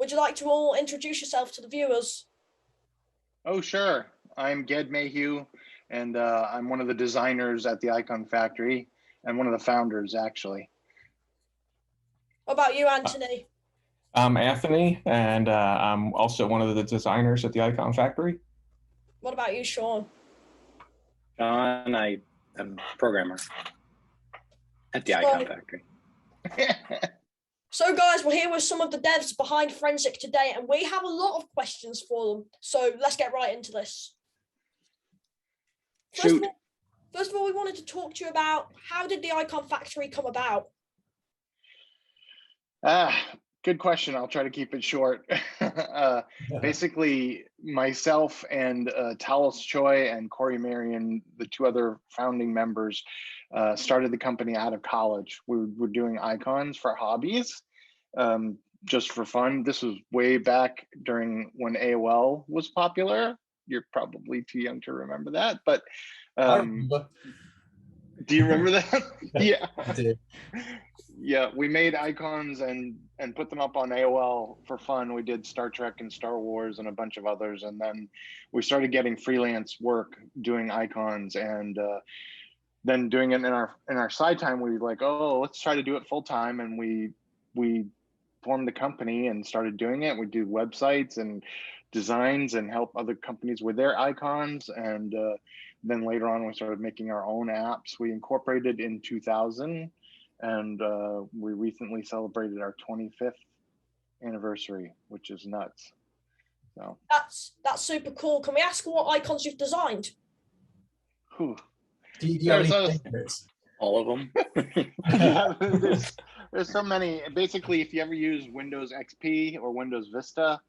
would you like to all introduce yourself to the viewers? Oh, sure. I'm Ged Mayhew, and I'm one of the designers at the Iconfactory, and one of the founders, actually. What about you, Anthony? I'm Anthony, and I'm also one of the designers at the Iconfactory. What about you, Sean? John, I am a programmer at the Iconfactory. So guys, we're here with some of the devs behind Frenzic today, and we have a lot of questions for them. So let's get right into this. First of all, we wanted to talk to you about, how did the Iconfactory come about? Good question. I'll try to keep it short. Basically, myself and Talos Choi and Corey Marion, the two other founding members, started the company out of college. We were doing icons for hobbies, just for fun. This was way back during when AOL was popular. You're probably too young to remember that, but I remember. Do you remember that? Yeah. I did. Yeah, we made icons and put them up on AOL for fun. We did Star Trek and Star Wars and a bunch of others, and then we started getting freelance work doing icons, and then doing it in our side time. We were like, oh, let's try to do it full time, and we formed the company and started doing it. We do websites and designs and help other companies with their icons, and then later on we started making our own apps. We incorporated in 2000. And we recently celebrated our 25th anniversary, which is nuts. So That's super cool. Can we ask what icons you've designed? Do you have any favorites? All of them. Yeah, there's so many. Basically, if you ever use Windows XP or Windows Vista,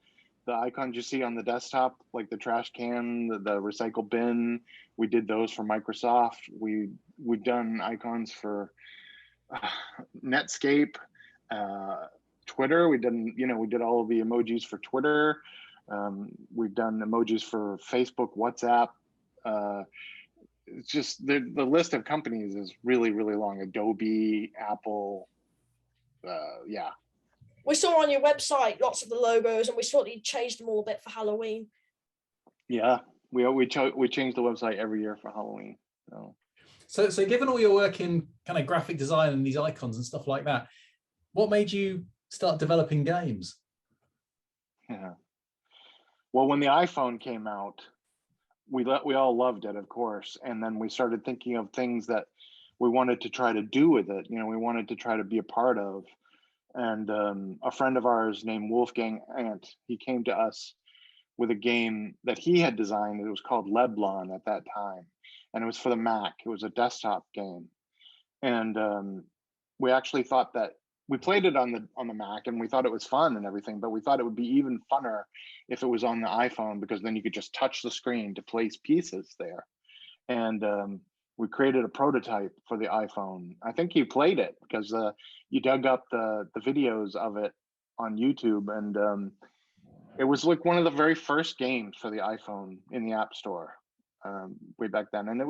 the icons you see on the desktop, like the trash can, the recycle bin, we did those for Microsoft. We've done icons for Netscape, Twitter. We did all of the emojis for Twitter. We've done emojis for Facebook, WhatsApp. It's just the list of companies is really, really long. Adobe, Apple, yeah. We saw on your website lots of the logos, and we saw that you changed them all a bit for Halloween. Yeah, we change the website every year for Halloween. So given all your work in kind of graphic design and these icons and stuff like that, what made you start developing games? Yeah. Well, when the iPhone came out, we all loved it, of course. And then we started thinking of things that we wanted to try to do with it. We wanted to try to be a part of. And a friend of ours named Wolfgang Ant, he came to us with a game that he had designed. It was called Leblon at that time. And it was for the Mac. It was a desktop game, and we actually thought that we played it on the Mac, and we thought it was fun and everything. But we thought it would be even funner if it was on the iPhone, because then you could just touch the screen to place pieces there. And we created a prototype for the iPhone. I think you played it because you dug up the videos of it on YouTube, and it was like one of the very first games for the iPhone in the App Store. Way back then, and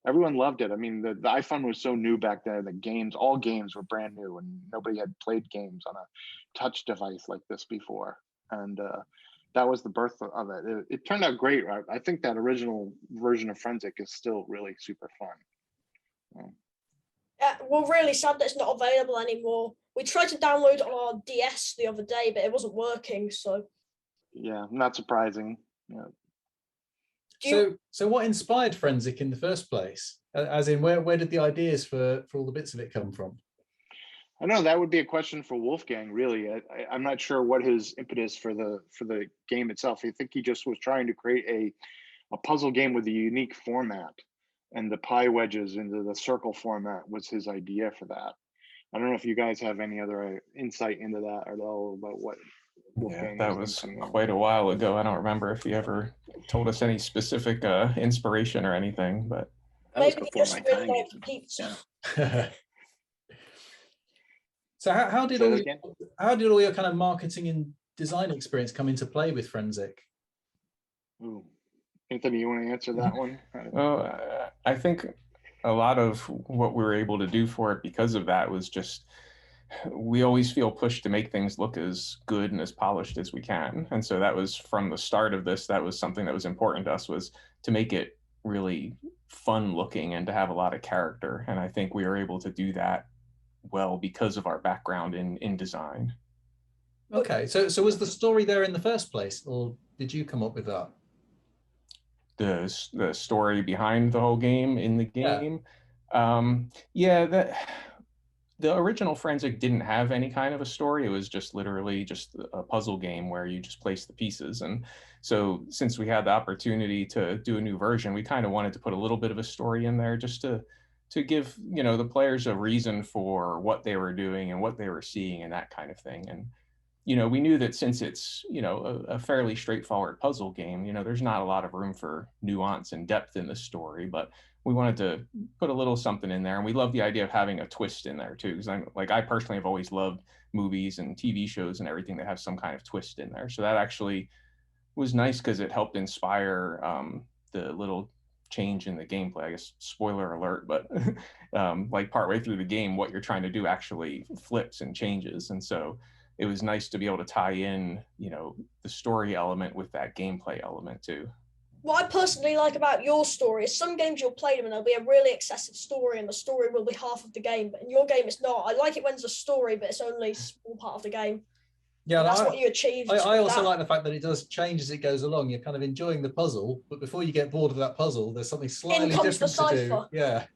everyone loved it. I mean, the iPhone was so new back then that all games were brand new, and nobody had played games on a touch device like this before. And that was the birth of it. It turned out great. Right? I think that original version of Frenzic is still really super fun. Yeah, we're really sad that it's not available anymore. We tried to download it on our DS the other day, but it wasn't working. So yeah, not surprising. Yeah. So what inspired Frenzic in the first place? As in, where did the ideas for all the bits of it come from? I know that would be a question for Wolfgang, really. I'm not sure what his impetus for the game itself. I think he just was trying to create a puzzle game with a unique format, and the pie wedges into the circle format was his idea for that. I don't know if you guys have any other insight into that at all about what Wolfgang. Yeah, that was quite a while ago. I don't remember if he ever told us any specific inspiration or anything, but that was before my time. Yeah. So how did all your kind of marketing and design experience come into play with Frenzic? Ooh. Anthony, you want to answer that one? Well, I think a lot of what we were able to do for it because of that was just we always feel pushed to make things look as good and as polished as we can. And so that was from the start of this, that was something that was important to us, was to make it really fun looking and to have a lot of character. And I think we were able to do that well because of our background in design. Okay, so was the story there in the first place, or did you come up with that? The story behind the whole game in the game. Yeah, that the original Frenzic didn't have any kind of a story. It was just literally just a puzzle game where you just place the pieces. And so since we had the opportunity to do a new version, we kind of wanted to put a little bit of a story in there just to give, you know, the players a reason for what they were doing and what they were seeing and that kind of thing. And you know, we knew that since it's, you know, a fairly straightforward puzzle game, you know, there's not a lot of room for nuance and depth in the story, but we wanted to put a little something in there. And we love the idea of having a twist in there too. Because I personally have always loved movies and TV shows and everything that have some kind of twist in there. So that actually was nice because it helped inspire the little change in the gameplay. I guess spoiler alert, but like partway through the game, what you're trying to do actually flips and changes. And so it was nice to be able to tie in, you know, the story element with that gameplay element too. What I personally like about your story is some games you'll play them and there'll be a really excessive story and the story will be half of the game, but in your game it's not. I like it when there's a story, but it's only a small part of the game. Yeah, and that's what you achieved. I also like the fact that it does change as it goes along. You're kind of enjoying the puzzle, but before you get bored of that puzzle, there's something slightly different to do. Yeah.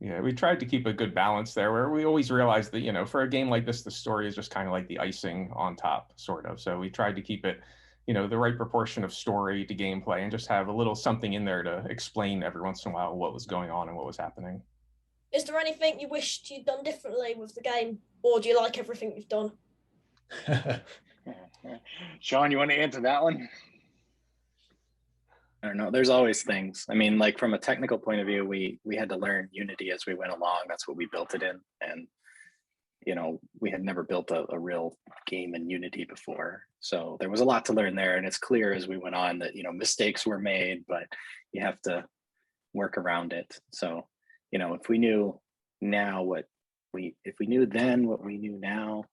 Yeah, we tried to keep a good balance there where we always realized that, you know, for a game like this, the story is just kind of like the icing on top, sort of. So we tried to keep it, you know, the right proportion of story to gameplay and just have a little something in there to explain every once in a while what was going on and what was happening. Is there anything you wished you'd done differently with the game, or do you like everything you've done? Sean, you want to answer that one? I don't know. There's always things. I mean, like from a technical point of view, we had to learn Unity as we went along. That's what we built it in. And, you know, we had never built a real game in Unity before. So there was a lot to learn there. And it's clear as we went on that, you know, mistakes were made, but you have to work around it. So, you know, if we knew now if we knew then what we knew now,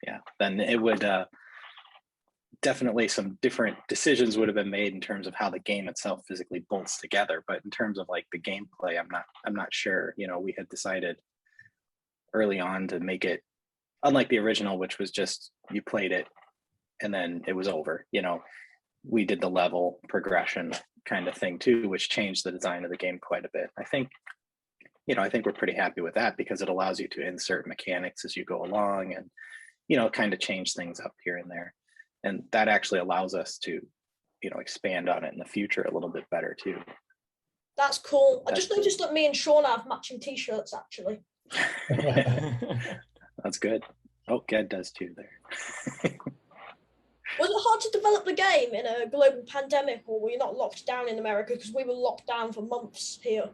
yeah, then it would, definitely some different decisions would have been made in terms of how the game itself physically bolts together. But in terms of like the gameplay, I'm not sure. You know, we had decided early on to make it unlike the original, which was just you played it and then it was over. You know, we did the level progression kind of thing too, which changed the design of the game quite a bit. I think we're pretty happy with that because it allows you to insert mechanics as you go along and, you know, kind of change things up here and there. And that actually allows us to, you know, expand on it in the future a little bit better too. That's cool. I just noticed that me and Sean have matching t-shirts actually. That's good. Oh, Ged does too there. Was it hard to develop the game in a global pandemic, or were you not locked down in America? Because we were locked down for months here.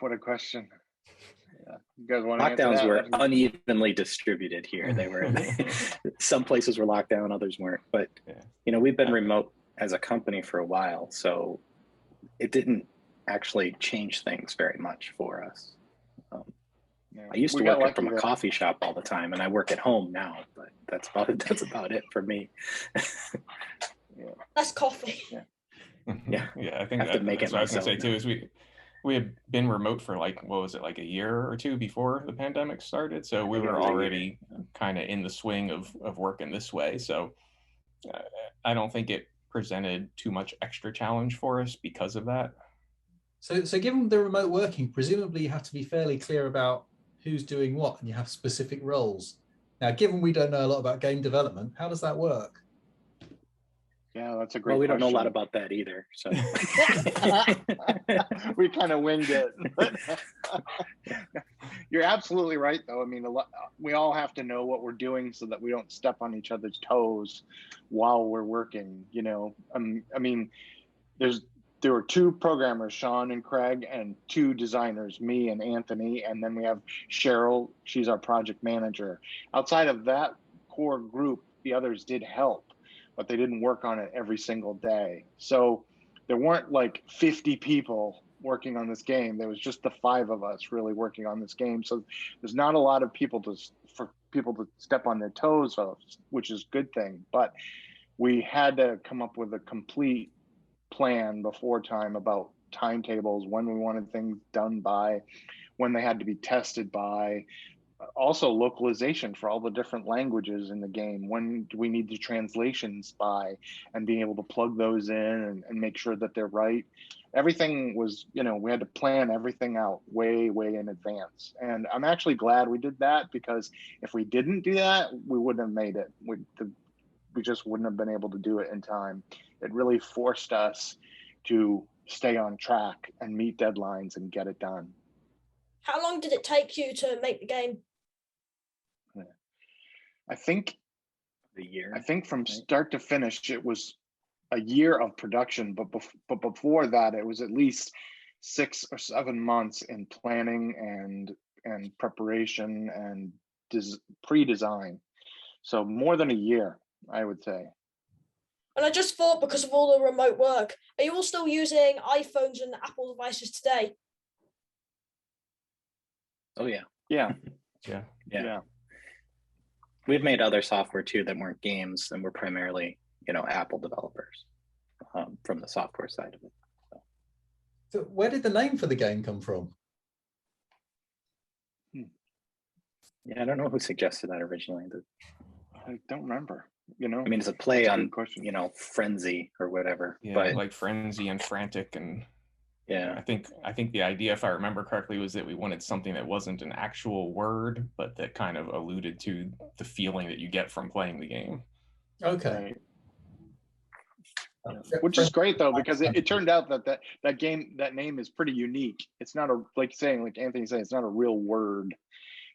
What a question. Yeah. You guys want to Lockdowns were unevenly distributed here. They were some places were locked down, others weren't. But you know, we've been remote as a company for a while, so it didn't actually change things very much for us. I used to work from a coffee shop all the time, and I work at home now. But that's about it for me. That's coffee. Yeah. I think that's what I was gonna say too. Is we had been remote for like, what was it, like a year or two before the pandemic started. So we were already kind of in the swing of working this way. So I don't think it presented too much extra challenge for us because of that. So given the remote working, presumably you have to be fairly clear about who's doing what and you have specific roles. Now, given we don't know a lot about game development, how does that work? Yeah, that's a great Well, we don't know a lot question. about that either. So we kind of winged it. You're absolutely right, though. I mean, we all have to know what we're doing so that we don't step on each other's toes while we're working. You know, I mean, there were two programmers, Sean and Craig, and two designers, me and Anthony, and then we have Cheryl. She's our project manager. Outside of that core group, the others did help, but they didn't work on it every single day. So there weren't like 50 people working on this game. There was just the 5 of us really working on this game. So there's not a lot of people for people to step on their toes of, which is a good thing. But we had to come up with a complete plan before time about timetables, when we wanted things done by, when they had to be tested by, also localization for all the different languages in the game. When do we need the translations by, and being able to plug those in and make sure that they're right. Everything was, we had to plan everything out way in advance. And I'm actually glad we did that, because if we didn't do that, we wouldn't have made it. We just wouldn't have been able to do it in time. It really forced us to stay on track and meet deadlines and get it done. How long did it take you to make the game? I think The year. I think from start to finish, it was a year of production, but before that, it was at least 6 or 7 months in planning and preparation and pre-design. So more than a year, I would say. And I just thought, because of all the remote work, are you all still using iPhones and Apple devices today? Oh yeah. Yeah. Yeah. We've made other software too that weren't games, and we're primarily, Apple developers from the software side of it. So where did the name for the game come from? Yeah, I don't know who suggested that originally. I don't remember. I mean, it's a play That's a on, good question. frenzy or whatever. Yeah, but like frenzy and frantic, and yeah, I think the idea, if I remember correctly, was that we wanted something that wasn't an actual word, but that kind of alluded to the feeling that you get from playing the game. Okay. Right. Which is great though, because it turned out that name is pretty unique. It's not like Anthony said, it's not a real word.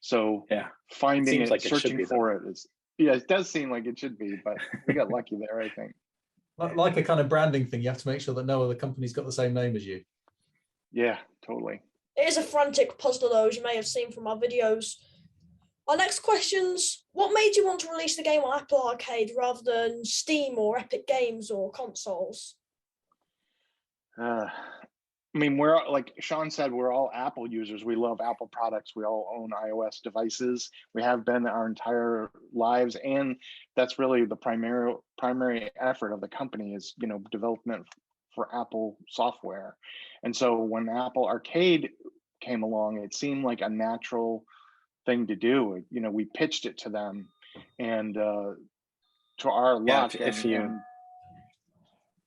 So yeah, finding it, like searching for it is, it does seem like it should be, but we got lucky there, I think. Like a kind of branding thing, you have to make sure that no other company's got the same name as you. Yeah, totally. It is a frantic puzzle, though, as you may have seen from our videos. Our next question's, what made you want to release the game on Apple Arcade rather than Steam or Epic Games or consoles? I mean, we're, like Sean said, we're all Apple users. We love Apple products. We all own iOS devices. We have been our entire lives, and that's really the primary effort of the company is, development for Apple software. And so when Apple Arcade came along, it seemed like a natural thing to do. We pitched it to them, and to our luck, if you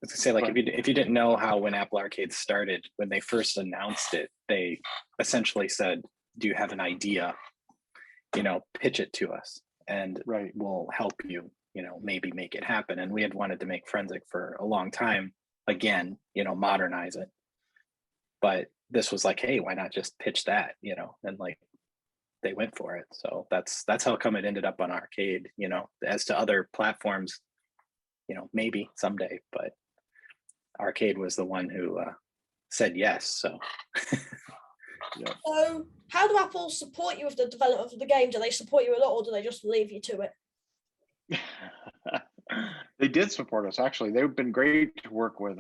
if you didn't know how, when Apple Arcade started, when they first announced it, they essentially said, do you have an idea? Pitch it to us and we'll help you, maybe make it happen. And we had wanted to make Frenzic for a long time, again, modernize it. But this was like, hey, why not just pitch that, and like they went for it. So that's how come it ended up on Arcade. As to other platforms, maybe someday, but Arcade was the one who said yes. So yeah. So how do Apple support you with the development of the game? Do they support you a lot, or do they just leave you to it? They did support us, actually. They've been great to work with.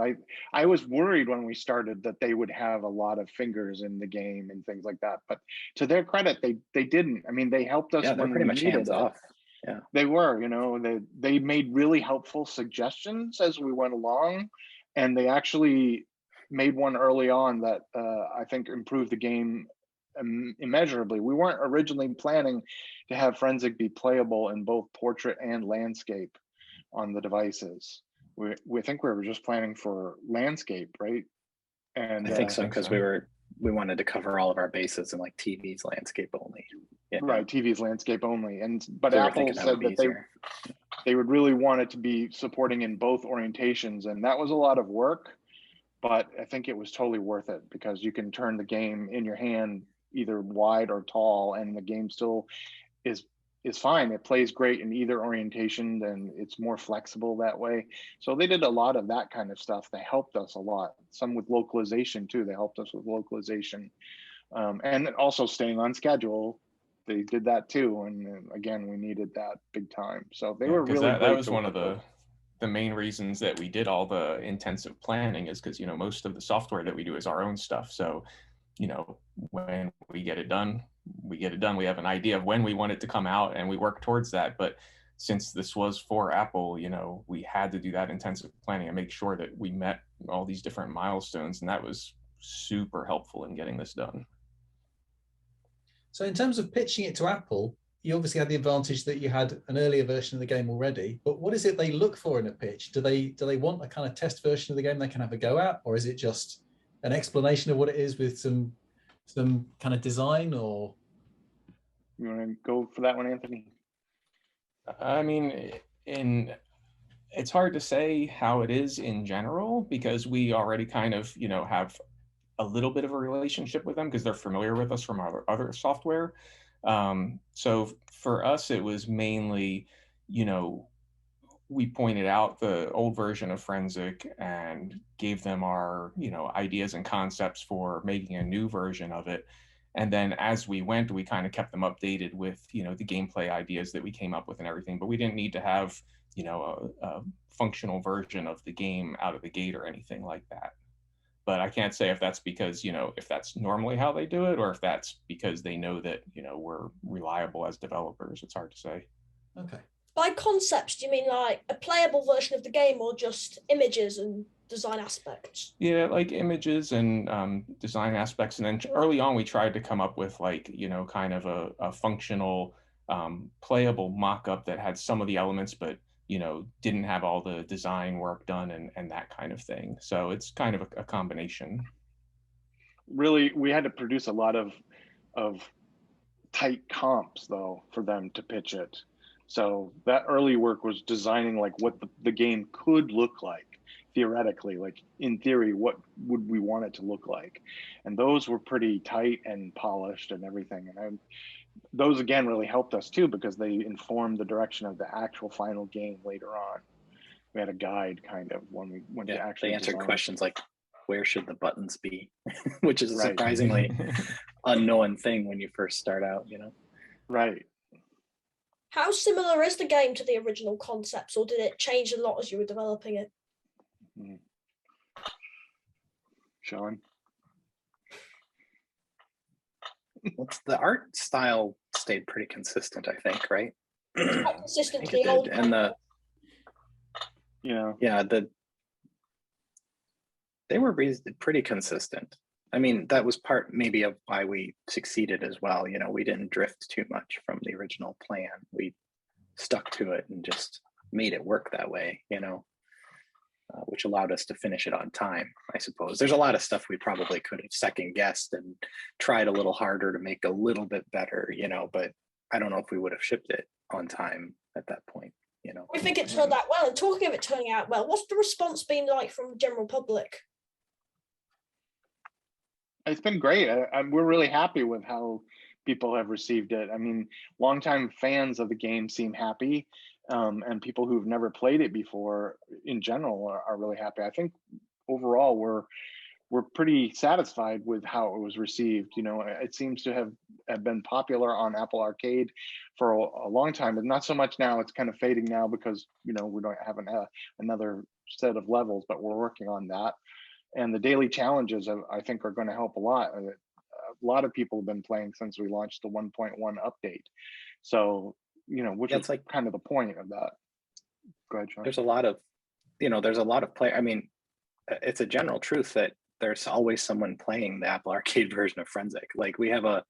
I was worried when we started that they would have a lot of fingers in the game and things like that, but to their credit, they didn't. I mean, they helped us when pretty we much needed hands it. off. Yeah, they were. They made really helpful suggestions as we went along, and they actually made one early on that I think improved the game immeasurably. We weren't originally planning to have Frenzic be playable in both portrait and landscape on the devices. We think we were just planning for landscape, right? And I think so, because we wanted to cover all of our bases, and like TV's landscape only. Right, TV's landscape only. But so Apple said that they would really want it to be supporting in both orientations, and that was a lot of work, but I think it was totally worth it, because you can turn the game in your hand either wide or tall, and the game still is fine. It plays great in either orientation, and it's more flexible that way. So they did a lot of that kind of stuff. They helped us a lot. Some with localization too. They helped us with localization, and also staying on schedule. They did that too, and again, we needed that big time. So they were really that great. was one of the the main reasons that we did all the intensive planning is because, most of the software that we do is our own stuff. So, when we get it done, we get it done. We have an idea of when we want it to come out and we work towards that. But since this was for Apple, we had to do that intensive planning and make sure that we met all these different milestones. And that was super helpful in getting this done. So in terms of pitching it to Apple, you obviously had the advantage that you had an earlier version of the game already, but what is it they look for in a pitch? Do they want a kind of test version of the game they can have a go at, or is it just an explanation of what it is with some kind of design? Or you want to go for that one, Anthony? I mean, it's hard to say how it is in general, because we already kind of, have a little bit of a relationship with them because they're familiar with us from our other software. So for us, it was mainly, we pointed out the old version of Frenzic and gave them our, ideas and concepts for making a new version of it. And then as we went, we kind of kept them updated with, the gameplay ideas that we came up with and everything. But we didn't need to have, a functional version of the game out of the gate or anything like that. But I can't say if that's because, if that's normally how they do it, or if that's because they know that, we're reliable as developers. It's hard to say. Okay. By concepts, do you mean like a playable version of the game or just images and design aspects? Yeah, like images and design aspects. And then early on, we tried to come up with kind of a functional, playable mock-up that had some of the elements, but didn't have all the design work done and that kind of thing. So it's kind of a combination. Really, we had to produce a lot of tight comps though for them to pitch it. So that early work was designing like what the game could look like theoretically, like in theory, what would we want it to look like? And those were pretty tight and polished and everything. And those again really helped us too, because they informed the direction of the actual final game later on. We had a guide kind of when we went to actually they answered design. Questions like, where should the buttons be? Which is a Right. surprisingly unknown thing when you first start out, Right. How similar is the game to the original concepts, or did it change a lot as you were developing it? Sean? The art style stayed pretty consistent, I think, right? Quite consistent to I think the it old did. And they were pretty consistent. I mean, that was part maybe of why we succeeded as well. We didn't drift too much from the original plan. We stuck to it and just made it work that way, which allowed us to finish it on time, I suppose. There's a lot of stuff we probably could have second guessed and tried a little harder to make a little bit better, but I don't know if we would have shipped it on time at that point, We think it turned out well. And talking of it turning out well, what's the response been like from the general public? It's been great. We're really happy with how people have received it. I mean, longtime fans of the game seem happy, and people who've never played it before in general are really happy. I think overall we're pretty satisfied with how it was received. It seems to have been popular on Apple Arcade for a long time, but not so much now. It's kind of fading now because we don't have another set of levels, but we're working on that. And the daily challenges, I think, are going to help a lot. A lot of people have been playing since we launched the 1.1 update. So, which is like kind of the point of that. Go ahead, Sean. There's a lot of play. I mean, it's a general truth that there's always someone playing the Apple Arcade version of Frenzic. Like we have a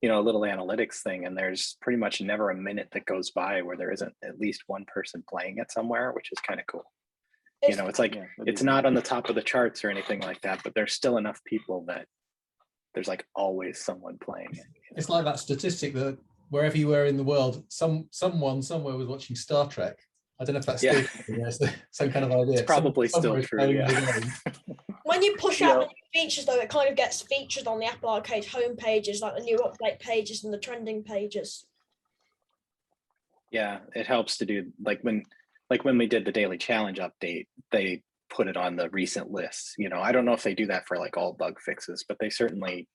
little analytics thing, and there's pretty much never a minute that goes by where there isn't at least one person playing it somewhere, which is kind of cool. It's like, it's not on the top of the charts or anything like that, but there's still enough people that there's like always someone playing it. It's like that statistic that wherever you were in the world, someone somewhere was watching Star Trek. I don't know if that's still some kind of idea. It's probably still true. Yeah. When you push out the new features, though, it kind of gets featured on the Apple Arcade home pages, like the new update pages and the trending pages. Yeah, it helps to do like when we did the daily challenge update, they put it on the recent lists. I don't know if they do that for like all bug fixes, but they certainly,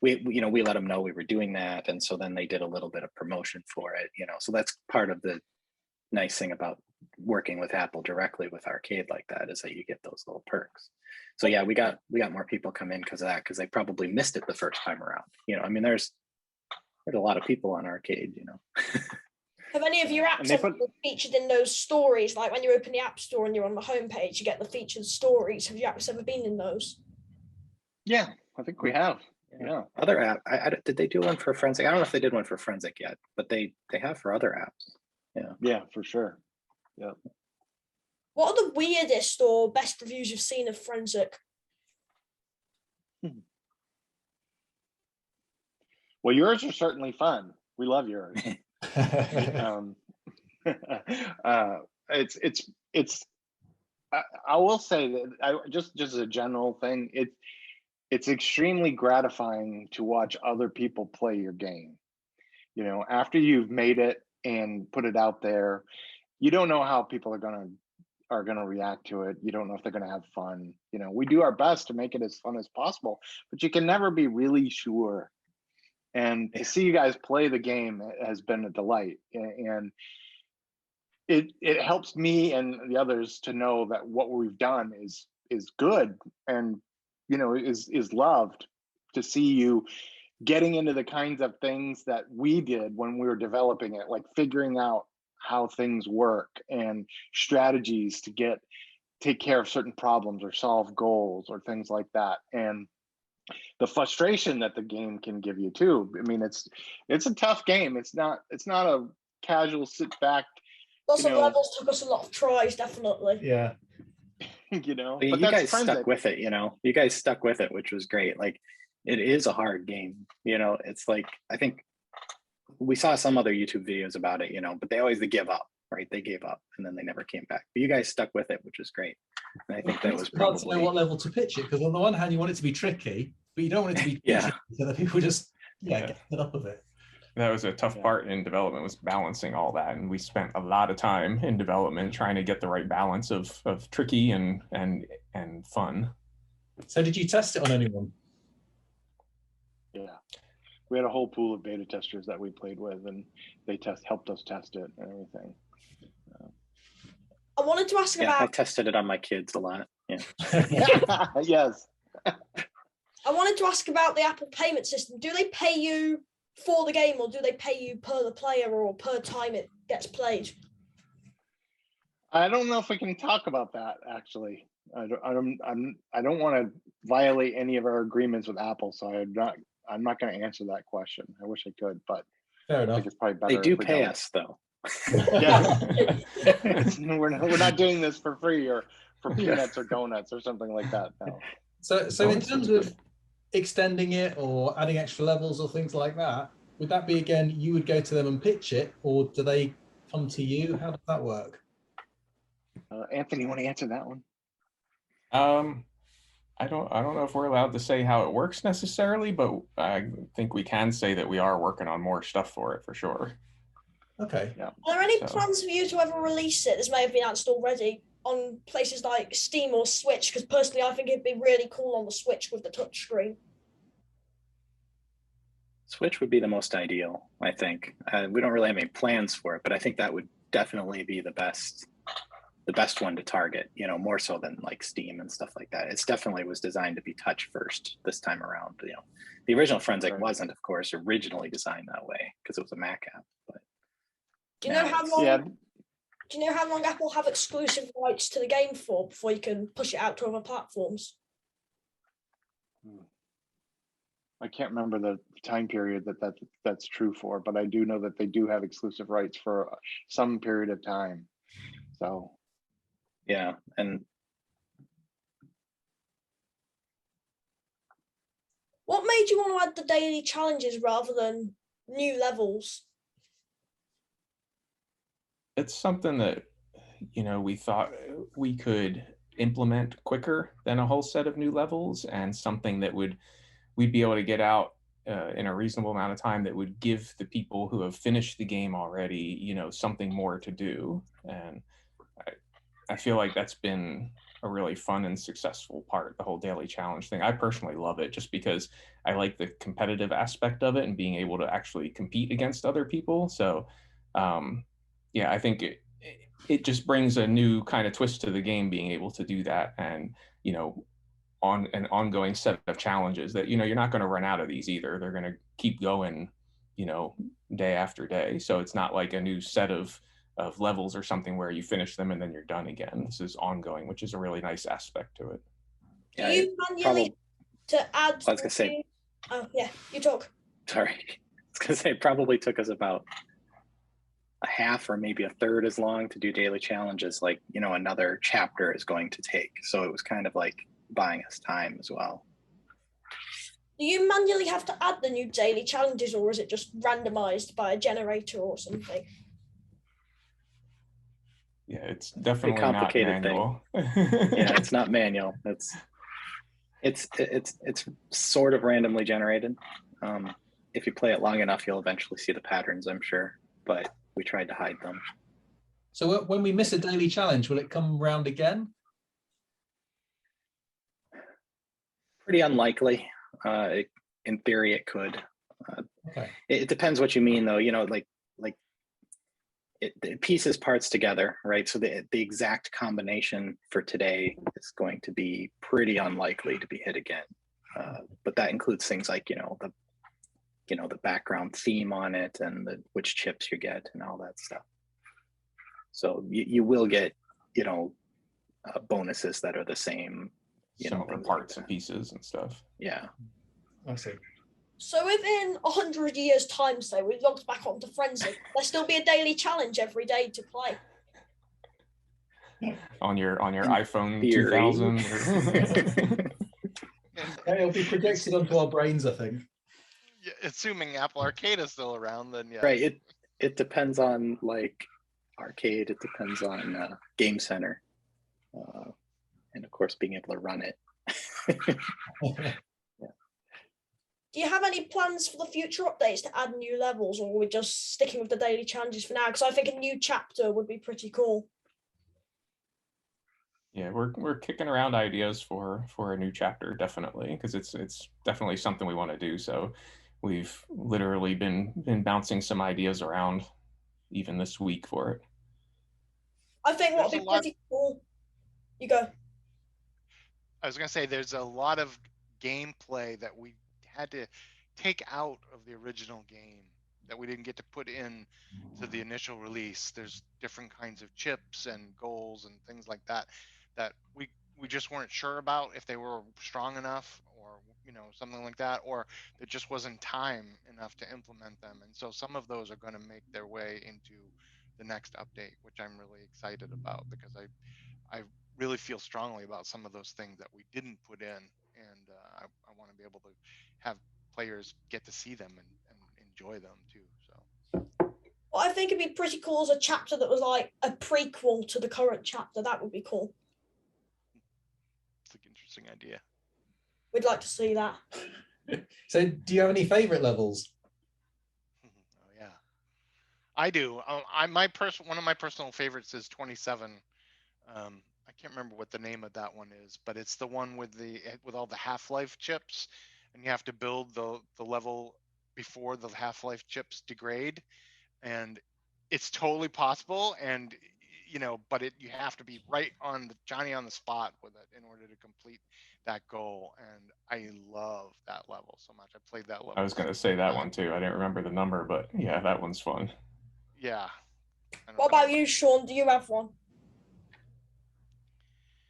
we let them know we were doing that. And so then they did a little bit of promotion for it, so that's part of the nice thing about working with Apple directly with Arcade like that, is that you get those little perks. So yeah, we got more people come in because of that, because they probably missed it the first time around. You know, I mean, there's a lot of people on Arcade, you know. Have any of your apps ever been featured in those stories? Like when you open the App Store and you're on the homepage, you get the featured stories. Have your apps ever been in those? Yeah, I think we have. Yeah. Other app, did they do one for Frenzic? I don't know if they did one for Frenzic yet, but they have for other apps. Yeah. Yeah, for sure. Yeah. What are the weirdest or best reviews you've seen of Frenzic? Well, yours are certainly fun. We love yours. It's I will say that just as a general thing, it's extremely gratifying to watch other people play your game. You know, after you've made it and put it out there, you don't know how people are gonna react to it. You don't know if they're gonna have fun. You know, we do our best to make it as fun as possible, but you can never be really sure. And to see you guys play the game has been a delight, and it helps me and the others to know that what we've done is good, and you know, is loved. To see you getting into the kinds of things that we did when we were developing it, like figuring out how things work and strategies to take care of certain problems or solve goals or things like that, and the frustration that the game can give you too. I mean, it's a tough game. It's not a casual sit back. Lots of levels took us a lot of tries, definitely. Yeah. You know, but you guys stuck with it. You know, you guys stuck with it, which was great. Like, it is a hard game. You know, it's like, I think we saw some other YouTube videos about it, you know, but they give up, right? They gave up and then they never came back. But you guys stuck with it, which is great. And I think that was probably... It's hard to know what level to pitch it, because on the one hand, you want it to be tricky, but you don't want it to be tricky so that people just get fed up of it. That was a tough part in development, was balancing all that, and we spent a lot of time in development trying to get the right balance of tricky and fun. So did you test it on anyone? Yeah, we had a whole pool of beta testers that we played with, and they helped us test it and everything. I wanted to ask about... I tested it on my kids a lot. Yeah. Yes. I wanted to ask about the Apple payment system. Do they pay you for the game, or do they pay you per the player or per time it gets played? I don't know if we can talk about that, actually. I don't want to violate any of our agreements with Apple, so I'm not going to answer that question. I wish I could, but fair enough. I think it's probably better. They do pay us, though. Yeah. We're not doing this for free or for peanuts or donuts or something like that. No. So in terms of extending it or adding extra levels or things like that, would that be, again, you would go to them and pitch it, or do they come to you? How does that work? Anthony, you want to answer that one? I don't know if we're allowed to say how it works necessarily, but I think we can say that we are working on more stuff for it, for sure. Okay. Yeah. Are there any plans for you to ever release it? This may have been answered already, on places like Steam or Switch, because personally I think it'd be really cool on the Switch with the touchscreen. Switch would be the most ideal, I think. We don't really have any plans for it, but I think that would definitely be the best one to target, you know, more so than like Steam and stuff like that. It's definitely was designed to be touch first this time around. You know, the original Frenzic wasn't, of course, originally designed that way because it was a Mac app. But do you know how long? Do you know how long Apple have exclusive rights to the game for before you can push it out to other platforms? I can't remember the time period that's true for, but I do know that they do have exclusive rights for some period of time. So, yeah, and what made you want to add the daily challenges rather than new levels? It's something that, you know, we thought we could implement quicker than a whole set of new levels, and something that we'd be able to get out in a reasonable amount of time that would give the people who have finished the game already, you know, something more to do. And I feel like that's been a really fun and successful part, the whole daily challenge thing. I personally love it just because I like the competitive aspect of it and being able to actually compete against other people. So yeah, I think it just brings a new kind of twist to the game, being able to do that, and on an ongoing set of challenges that you're not going to run out of these either. They're going to keep going, day after day. So it's not like a new set of levels or something where you finish them and then you're done again. This is ongoing, which is a really nice aspect to it. Do you manually to add? I was gonna say. Oh yeah, you talk. Sorry, I was gonna say it probably took us about a half or maybe a third as long to do daily challenges like another chapter is going to take. So it was kind of like buying us time as well. Do you manually have to add the new daily challenges, or is it just randomized by a generator or something? Yeah, it's definitely not manual. Yeah, it's not manual. It's sort of randomly generated. If you play it long enough, you'll eventually see the patterns, I'm sure. But we tried to hide them. So when we miss a daily challenge, will it come round again? Pretty unlikely. In theory, it could. Okay. It depends what you mean, though. It pieces parts together, right? So the exact combination for today is going to be pretty unlikely to be hit again. But that includes things like the background theme on it and which chips you get and all that stuff. So you will get bonuses that are the same. Similar parts and pieces and stuff. Yeah. I see. So within 100 years' time, say we logged back onto Frenzic, there'll still be a daily challenge every day to play. On your iPhone 2000. It'll be projected onto our brains, I think. Yeah, assuming Apple Arcade is still around, then yeah. Right. It depends on like arcade. It depends on Game Center, and of course being able to run it. Do you have any plans for the future updates to add new levels, or are we just sticking with the daily challenges for now? Because I think a new chapter would be pretty cool. Yeah, we're kicking around ideas for a new chapter, definitely, because it's definitely something we want to do. So we've literally been bouncing some ideas around even this week for it. I think what would be pretty cool. You go. I was gonna say there's a lot of gameplay that we had to take out of the original game that we didn't get to put in to the initial release. There's different kinds of chips and goals and things like that we just weren't sure about if they were strong enough, or something like that, or there just wasn't time enough to implement them. And so some of those are going to make their way into the next update, which I'm really excited about, because I really feel strongly about some of those things that we didn't put in, and I want to be able to have players get to see them and enjoy them too. So What I think would be pretty cool is a chapter that was like a prequel to the current chapter. That would be cool. It's an interesting idea. We'd like to see that. So do you have any favorite levels? Oh yeah, I do. One of my personal favorites is 27. I can't remember what the name of that one is, but it's the one with all the Half-Life chips, and you have to build the level before the Half-Life chips degrade, and it's totally possible. And but you have to be right on Johnny on the spot with it in order to complete that goal. And I love that level so much. I played that level. I was going to say that one too. I didn't remember the number, but yeah, that one's fun. Yeah. What about you, Sean? Do you have one?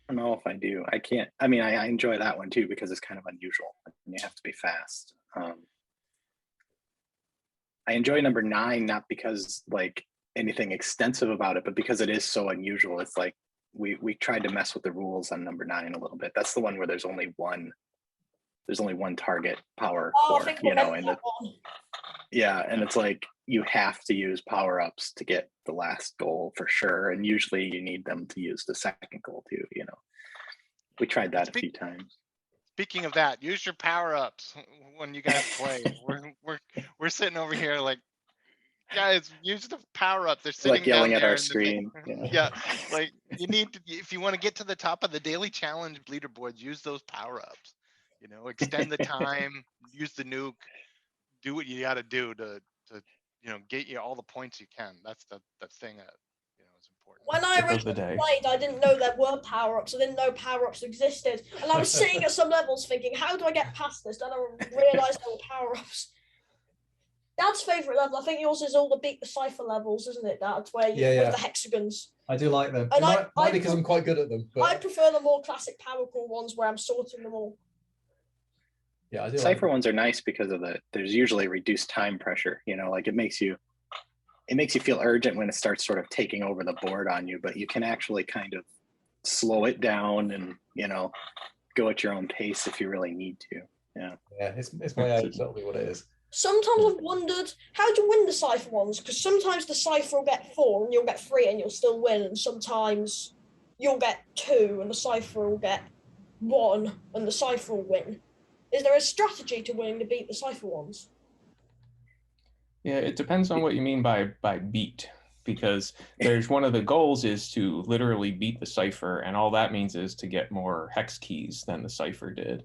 I don't know if I do. I can't. I mean, I enjoy that one too because it's kind of unusual and you have to be fast. I enjoy number 9 not because like anything extensive about it, but because it is so unusual. It's like we tried to mess with the rules on number 9 a little bit. That's the one where there's only one target power core, yeah, and it's like you have to use power-ups to get the last goal for sure, and usually you need them to use the second goal too. We tried that a few times. Speaking of that, use your power-ups when you guys play. we're sitting over here like, guys, use the power-up. They're sitting like yelling down at there our screen. Yeah, like you need to, if you want to get to the top of the daily challenge leaderboards, use those power-ups. Extend the time, use the nuke, do what you got to do to get you all the points you can. That's the thing that is important. When I I Tip of the originally day. played, I didn't know there were power-ups. I didn't know power-ups existed. And I was sitting at some levels thinking, how do I get past this? Then I realised there were power-ups. Dad's favourite level, I think yours is all the beat the cipher levels, isn't it, Dad? Where you Yeah. with the hexagons. I do like them. And It might be because I'm quite good at them. But I prefer the more classic power core ones where I'm sorting them all. yeah, I do. Cipher ones are nice because of there's usually reduced time pressure, like it makes you feel urgent when it starts sort of taking over the board on you, but you can actually kind of slow it down and, go at your own pace if you really need to. Yeah. Yeah, it's my age. That'll be what it is. Sometimes I've wondered, how do you win the cipher ones? Because sometimes the cipher will get 4 and you'll get 3 and you'll still win, and sometimes you'll get 2 and the cipher will get 1 and the cipher will win. Is there a strategy to winning to beat the cipher ones? Yeah, it depends on what you mean by beat, because there's one of the goals is to literally beat the cipher, and all that means is to get more hex keys than the cipher did.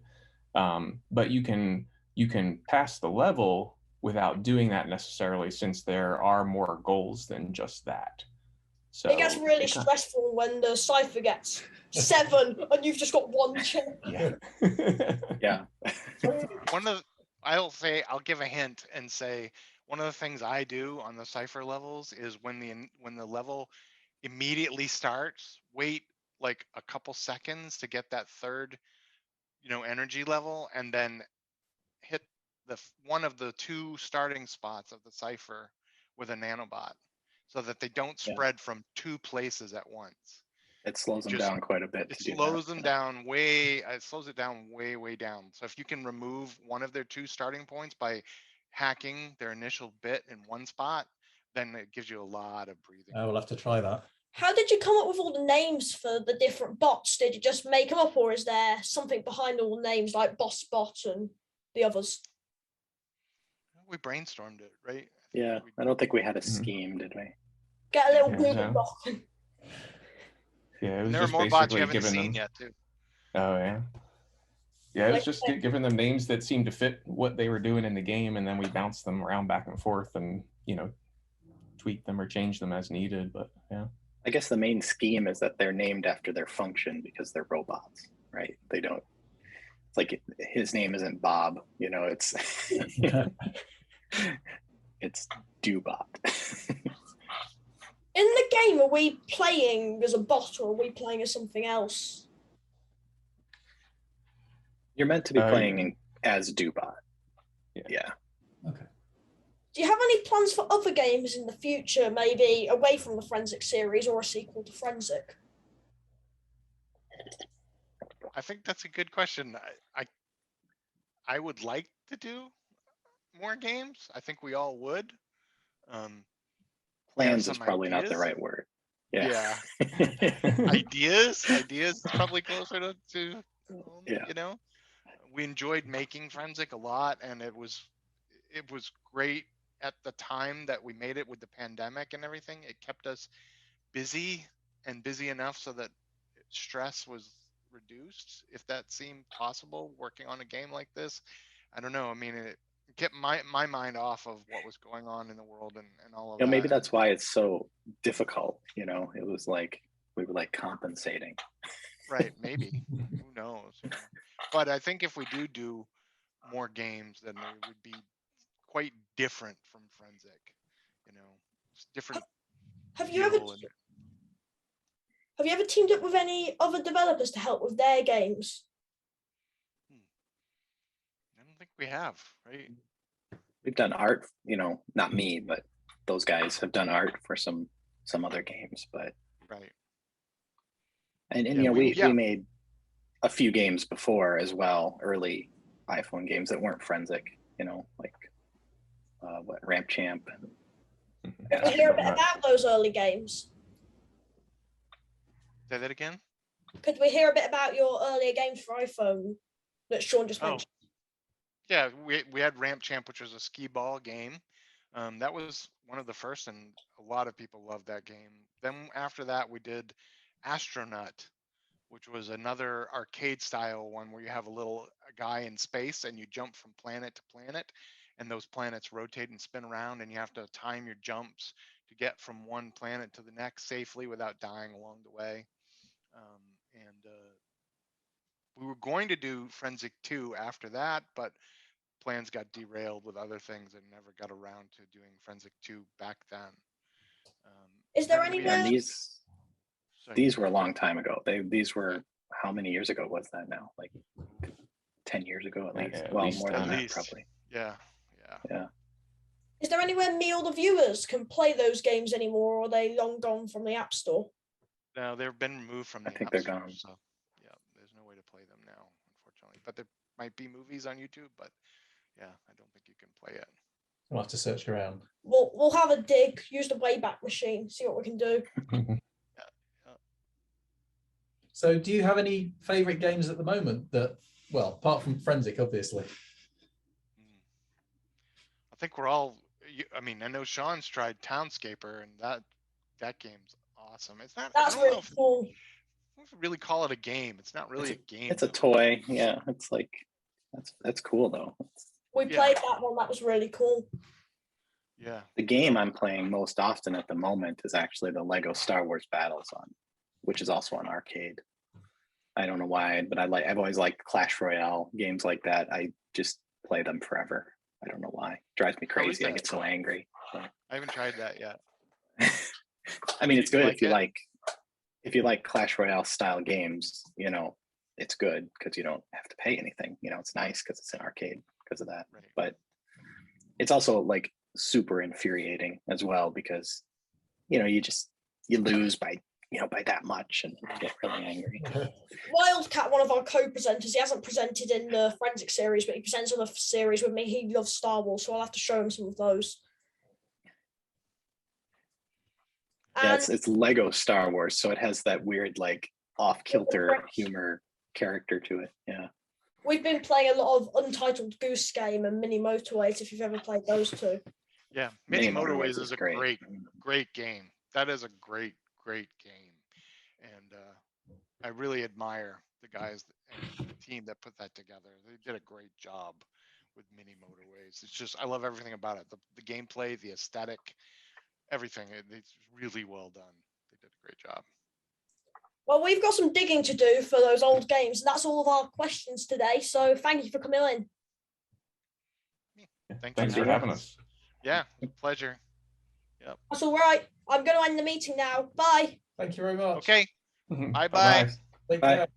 But you can pass the level without doing that necessarily, since there are more goals than just that. So it gets really stressful when the cipher gets 7 and you've just got 1 chip. Yeah. Yeah. I'll give a hint and say one of the things I do on the cipher levels is when the level immediately starts, wait like a couple seconds to get that third, energy level, and then hit one of the 2 starting spots of the cipher with a nanobot, so that they don't spread from 2 places at once. It slows them down quite a bit. It slows them down way. It slows it down way down. So if you can remove one of their 2 starting points by hacking their initial bit in one spot, then it gives you a lot of breathing. I will have to try that. How did you come up with all the names for the different bots? Did you just make them up, or is there something behind all the names like Boss Bot and the others? We brainstormed it, right? Yeah, I don't think we had a scheme, did we? Get a little Google Doc. Yeah, it was there are just more bots you basically haven't giving seen them. yet, too. Oh yeah. Yeah, it was just giving them names that seemed to fit what they were doing in the game, and then we bounced them around back and forth, and tweak them or change them as needed. But yeah. I guess the main scheme is that they're named after their function because they're robots, right? They don't. It's like his name isn't Bob, it's it's Doobot. In the game, are we playing as a bot or are we playing as something else? You're meant to be playing as Doobot. Yeah. Okay. Do you have any plans for other games in the future, maybe away from the Frenzic series or a sequel to Frenzic? I think that's a good question. I would like to do more games. I think we all would. Plans is probably not the right word. Yeah. Ideas is probably closer to we enjoyed making Frenzic a lot, and it was great at the time that we made it with the pandemic and everything. It kept us busy enough so that stress was reduced, if that seemed possible, working on a game like this. I don't know. I mean, it kept my mind off of what was going on in the world and all of that. Maybe that's why it's so difficult. It was like we were like compensating. Right. Maybe. Who knows? But I think if we do more games, then they would be quite different from Frenzic. It's different. Have you ever teamed up with any other developers to help with their games? I don't think we have, right? We've done art, not me, but those guys have done art for some other games, but right. And we made a few games before as well, early iPhone games that weren't Frenzic, like Ramp Champ. Can we hear a bit about those early games? Say that again? Could we hear a bit about your earlier games for iPhone that Sean just mentioned? Yeah, we had Ramp Champ, which was a skee ball game. That was one of the first, and a lot of people loved that game. Then after that, we did Astronaut, which was another arcade style one where you have a guy in space and you jump from planet to planet, and those planets rotate and spin around, and you have to time your jumps to get from one planet to the next safely without dying along the way. We were going to do Frenzic 2 after that, but plans got derailed with other things and never got around to doing Frenzic 2 back then. Is there then we anywhere? And actually- these were a long time ago. These were, how many years ago was that now? Like 10 years ago at least. at Well, least more 10. than At that least. probably. Yeah. Is there anywhere me or the viewers can play those games anymore, or are they long gone from the App Store? No, they've been removed from the I think App they're Store, gone. so yeah, there's no way to play them now, unfortunately. But there might be movies on YouTube, but yeah, I don't think you can play it. We'll have to search around. We'll have a dig, use the Wayback Machine, see what we can do. So do you have any favorite games at the moment that, well, apart from Frenzic, obviously? I think we're all. I mean, I know Sean's tried Townscaper, and that game's awesome. It's not. That's I don't know really if cool. I don't really call it a game. It's not really a game. It's a though. toy. Yeah, it's like that's cool though. We Yeah. played that one. That was really cool. Yeah. The game I'm playing most often at the moment is actually the Lego Star Wars Battlezone, which is also on arcade. I don't know why, but I've always liked Clash Royale games like that. I just play them forever. I don't know why. It drives me How is crazy. I that? get so angry. I haven't tried that yet. I mean, it's You good like if you like Clash Royale style games. You know, it's good because you don't have to pay anything. You know, it's nice because it's an arcade because of that. Right. But it's also like super infuriating as well because you know you lose by that much and you get really angry. Wildcat, one of our co-presenters, he hasn't presented in the Frenzic series, but he presents on the series with me. He loves Star Wars, so I'll have to show him some of those. Yeah, And it's Lego Star Wars, so it has that weird like off kilter humor character to it. Yeah. we've been playing a lot of Untitled Goose Game and Mini Motorways, if you've ever played those two. Yeah, Mini Mini Motorways is a great. great game. That is a great game, and I really admire the guys and the team that put that together. They did a great job with Mini Motorways. It's just I love everything about it. The gameplay, the aesthetic, everything. It's really well done. They did a great job. Well, we've got some digging to do for those old games, and that's all of our questions today. So thank you for coming in. Thanks for having us. Yeah, pleasure. That's all right. I'm going to end the meeting now. Bye. Thank you very much. Okay. Mhm. Bye-bye. Bye-bye. Take Bye. care.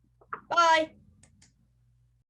Bye.